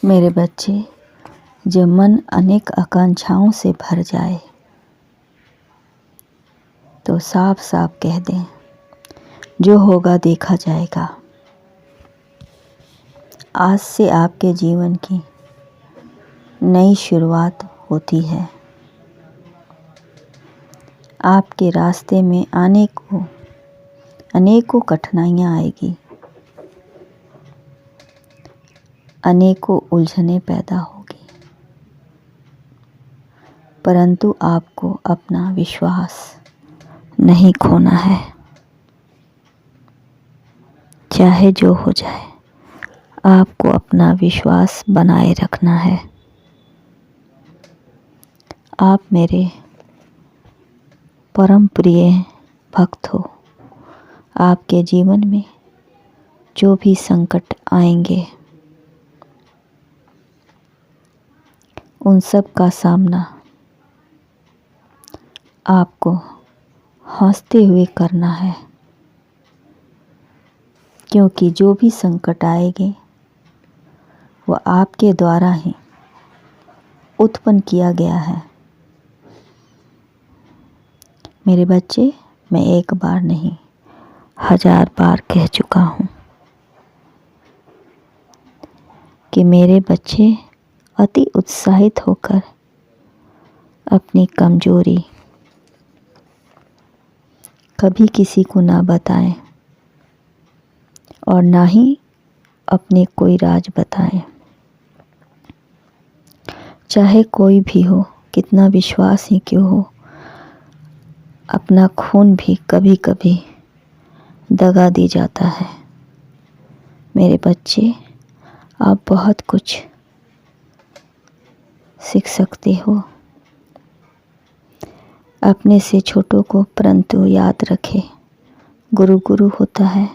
मेरे बच्चे, जब मन अनेक आकांक्षाओं से भर जाए तो साफ साफ कह दें, जो होगा देखा जाएगा। आज से आपके जीवन की नई शुरुआत होती है। आपके रास्ते में अनेकों कठिनाइयाँ आएगी, अनेकों उलझनें पैदा होगी, परंतु आपको अपना विश्वास नहीं खोना है। चाहे जो हो जाए, आपको अपना विश्वास बनाए रखना है। आप मेरे परम प्रिय भक्त हो। आपके जीवन में जो भी संकट आएंगे, उन सब का सामना आपको हंसते हुए करना है, क्योंकि जो भी संकट आएंगे वह आपके द्वारा ही उत्पन्न किया गया है। मेरे बच्चे, मैं एक बार नहीं 1000 बार कह चुका हूँ कि मेरे बच्चे अति उत्साहित होकर अपनी कमजोरी कभी किसी को ना बताएं और ना ही अपने कोई राज बताएं। चाहे कोई भी हो, कितना विश्वास ही क्यों हो, अपना खून भी कभी कभी दगा दी जाता है। मेरे बच्चे, आप बहुत कुछ सीख सकते हो। अपने से छोटों को परंतु याद रखे, गुरु गुरु होता है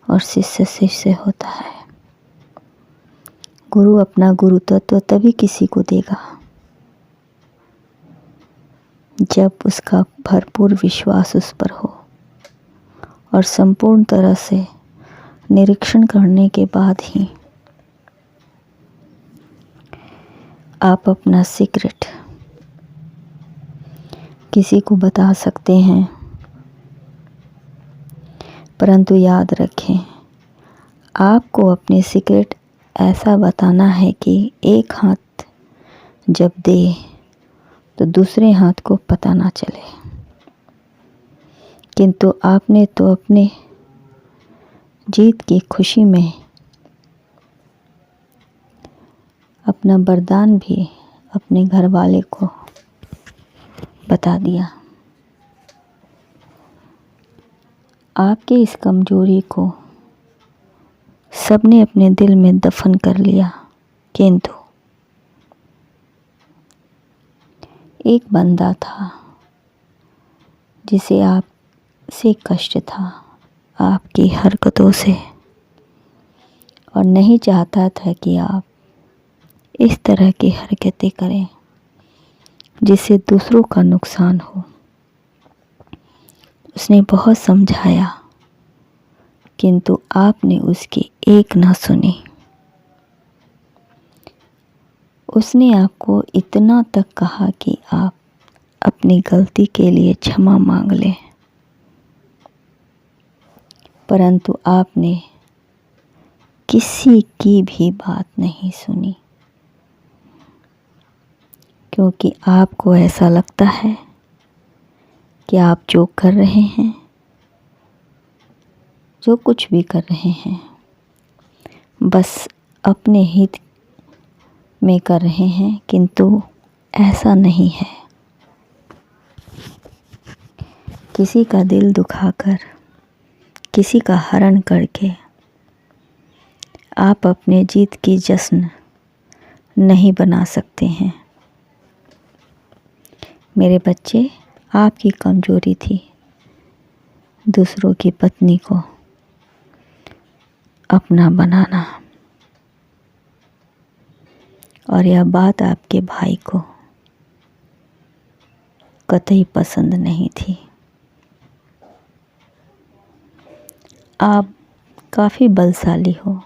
और शिष्य शिष्य होता है। गुरु अपना गुरु तत्व तभी किसी को देगा जब उसका भरपूर विश्वास उस पर हो और संपूर्ण तरह से निरीक्षण करने के बाद ही आप अपना सीक्रेट किसी को बता सकते हैं। परंतु याद रखें, आपको अपने सीक्रेट ऐसा बताना है कि एक हाथ जब दे तो दूसरे हाथ को पता ना चले। किंतु आपने तो अपने जीत की खुशी में अपना वरदान भी अपने घर वाले को बता दिया। आपके इस कमजोरी को सबने अपने दिल में दफन कर लिया, किंतु एक बंदा था जिसे आपसे कष्ट था, आपकी हरकतों से, और नहीं चाहता था कि आप इस तरह की हरकतें करें जिससे दूसरों का नुकसान हो। उसने बहुत समझाया, किंतु आपने उसकी एक ना सुनी। उसने आपको इतना तक कहा कि आप अपनी गलती के लिए क्षमा मांग लें, परंतु आपने किसी की भी बात नहीं सुनी, क्योंकि आपको ऐसा लगता है कि आप जो कर रहे हैं, जो कुछ भी कर रहे हैं, बस अपने हित में कर रहे हैं, किंतु ऐसा नहीं है। किसी का दिल दुखाकर, किसी का हरण करके आप अपने जीत की जश्न नहीं बना सकते हैं। मेरे बच्चे, आपकी कमजोरी थी दूसरों की पत्नी को अपना बनाना, और यह बात आपके भाई को कतई पसंद नहीं थी। आप काफ़ी बलशाली हो,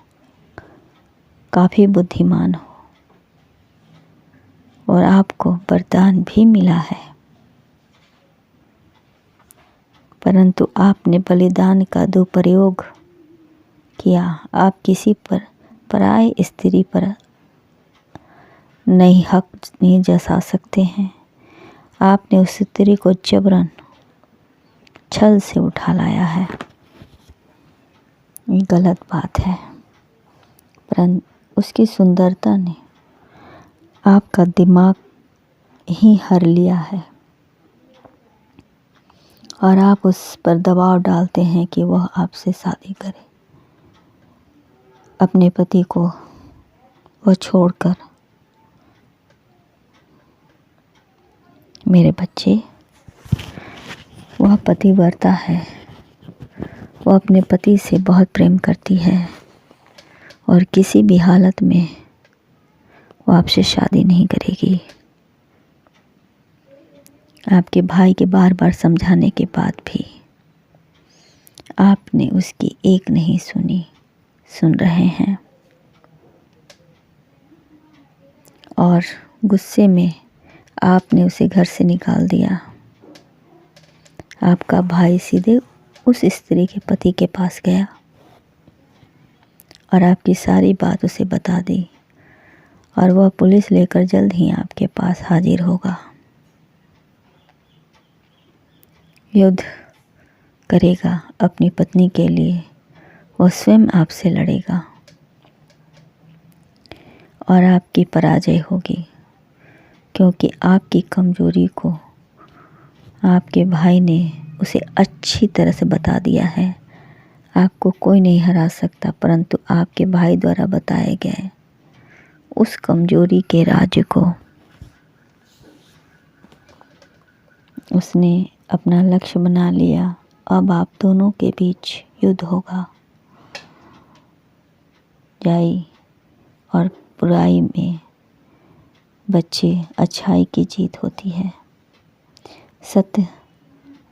काफ़ी बुद्धिमान हो और आपको वरदान भी मिला है, परंतु आपने बलिदान का दुरुपयोग किया। आप किसी पर पराई स्त्री पर नहीं हक नहीं जता सकते हैं। आपने उस स्त्री को जबरन छल से उठा लाया है। ये गलत बात है, परंतु उसकी सुंदरता ने आपका दिमाग ही हर लिया है और आप उस पर दबाव डालते हैं कि वह आपसे शादी करे। अपने पति को वह छोड़कर, मेरे बच्चे, वह पतिव्रता है। वह अपने पति से बहुत प्रेम करती है और किसी भी हालत में वो आपसे शादी नहीं करेगी। आपके भाई के बार बार समझाने के बाद भी आपने उसकी एक नहीं सुन रहे हैं और गुस्से में आपने उसे घर से निकाल दिया। आपका भाई सीधे उस स्त्री के पति के पास गया और आपकी सारी बात उसे बता दी और वह पुलिस लेकर जल्द ही आपके पास हाजिर होगा। युद्ध करेगा अपनी पत्नी के लिए, वह स्वयं आपसे लड़ेगा और आपकी पराजय होगी, क्योंकि आपकी कमजोरी को आपके भाई ने उसे अच्छी तरह से बता दिया है। आपको कोई नहीं हरा सकता, परंतु आपके भाई द्वारा बताए गए उस कमजोरी के राज्य को उसने अपना लक्ष्य बना लिया। अब आप दोनों के बीच युद्ध होगा। बुराई और बुराई में बच्चे अच्छाई की जीत होती है। सत्य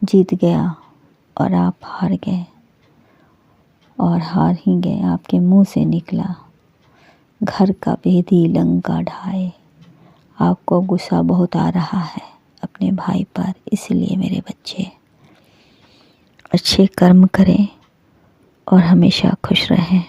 जीत गया और आप हार गए और हार ही गए। आपके मुंह से निकला, घर का भेदी लंका ढाए। आपको गुस्सा बहुत आ रहा है अपने भाई पर, इसलिए मेरे बच्चे अच्छे कर्म करें और हमेशा खुश रहें।